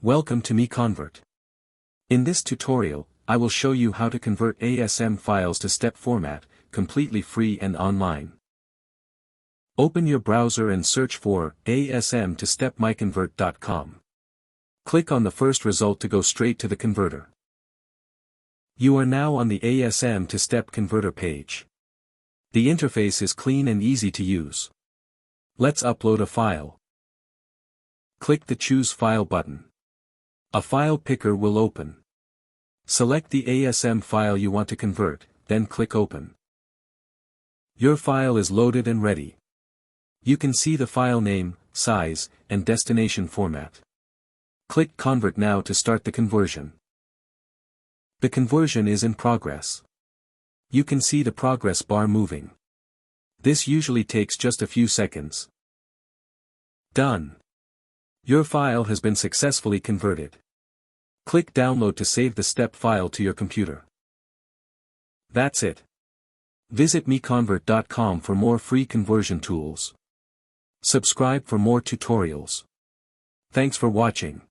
Welcome to MiConvert. In this tutorial, I will show you how to convert ASM files to step format, completely free and online. Open your browser and search for ASM to step MiConvert.com. Click on the first result to go straight to the converter. You are now on the ASM to step converter page. The interface is clean and easy to use. Let's upload a file. Click the Choose File button. A file picker will open. Select the ASM file you want to convert, then click Open. Your file is loaded and ready. You can see the file name, size, and destination format. Click Convert now to start the conversion. The conversion is in progress. You can see the progress bar moving. This usually takes just a few seconds. Done. Your file has been successfully converted. Click Download to save the step file to your computer. That's it. Visit MiConvert.com for more free conversion tools. Subscribe for more tutorials. Thanks for watching.